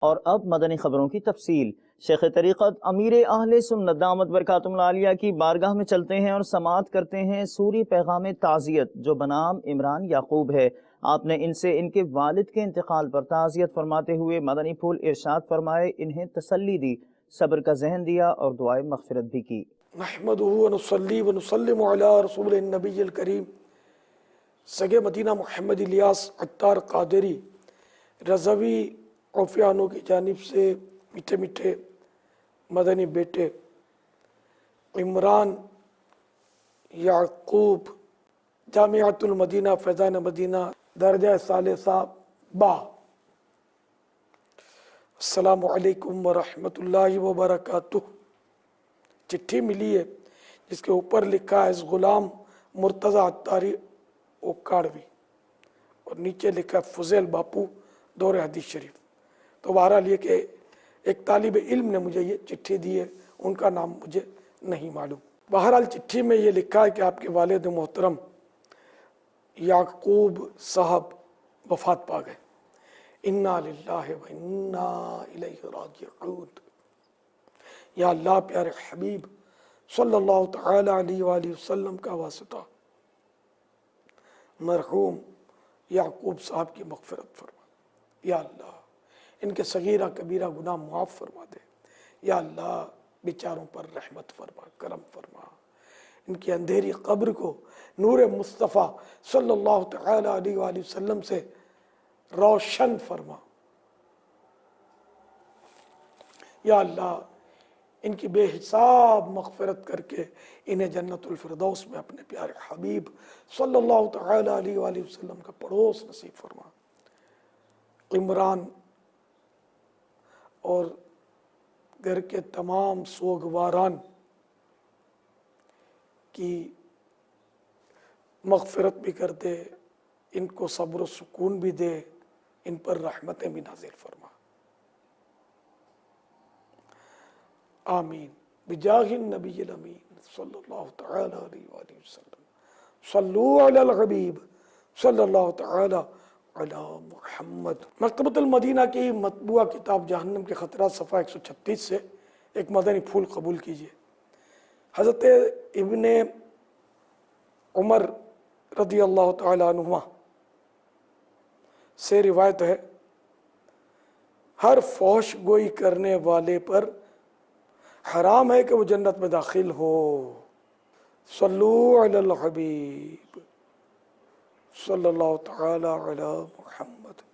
اور اب مدنی خبروں کی تفصیل۔ شیخ طریقت امیر اہل سنت دامت برکاتہم العالیہ کی بارگاہ میں چلتے ہیں اور سماعت کرتے ہیں سوری پیغام تعزیت جو بنام عمران یعقوب ہے۔ آپ نے ان سے ان کے والد کے انتقال پر تعزیت فرماتے ہوئے مدنی پھول ارشاد فرمائے، انہیں تسلی دی، صبر کا ذہن دیا اور دعائے مغفرت بھی کی۔ نحمدہ ونصلی ونسلم علی رسول النبی الکریم سگے مدینہ محمد الیاس عطار قادری رضوی عوفیانو کی جانب سے میٹھے میٹھے مدنی بیٹے عمران یعقوب جامعۃ المدینہ فیضان مدینہ درجہ ثالثہ با، السلام علیکم ورحمۃ اللہ وبرکاتہ۔ چٹھی ملی ہے جس کے اوپر لکھا ہے غلام مرتضی عطاری اوکاڑوی اور نیچے لکھا ہے فضیل باپو دور حدیث شریف۔ تو بہرحال یہ کہ ایک طالب علم نے مجھے یہ چٹھی دی ہے، ان کا نام مجھے نہیں معلوم۔ بہرحال چٹھی میں یہ لکھا ہے کہ آپ کے والد محترم یعقوب صاحب وفات پا گئے، انا للہ و انا الیہ راجعون۔ یا اللہ پیارے حبیب صلی اللہ تعالی علیہ وآلہ وسلم کا واسطہ مرحوم یعقوب صاحب کی مغفرت فرما۔ یا اللہ ان کے صغیرہ کبیرہ گناہ معاف فرما دے۔ یا اللہ بیچاروں پر رحمت فرما، کرم فرما، ان کی اندھیری قبر کو نور مصطفیٰ صلی اللہ تعالی علیہ وآلہ وسلم سے روشن فرما۔ یا اللہ ان کی بے حساب مغفرت کر کے انہیں جنت الفردوس میں اپنے پیارے حبیب صلی اللہ تعالی علیہ وآلہ وسلم کا پڑوس نصیب فرما۔ عمران اور گھر کے تمام سوگواران کی مغفرت بھی کر دے، ان کو صبر و سکون بھی دے، ان پر رحمتیں بھی نازل فرما، آمین بجاہ النبی الامین صلی اللہ تعالی علیہ وآلہ وسلم۔ صلو علی الحبیب صلی اللہ تعالی علی محمد۔ مکتبۃ المدینہ کی مطبوعہ کتاب جہنم کے خطرات صفحہ 136 سے ایک مدنی پھول قبول کیجیے۔ حضرت ابن عمر رضی اللہ تعالی عنہما سے روایت ہے، ہر فحش گوئی کرنے والے پر حرام ہے کہ وہ جنت میں داخل ہو۔ صلو علی الحبیب صلی اللہ تعالی علی محمد۔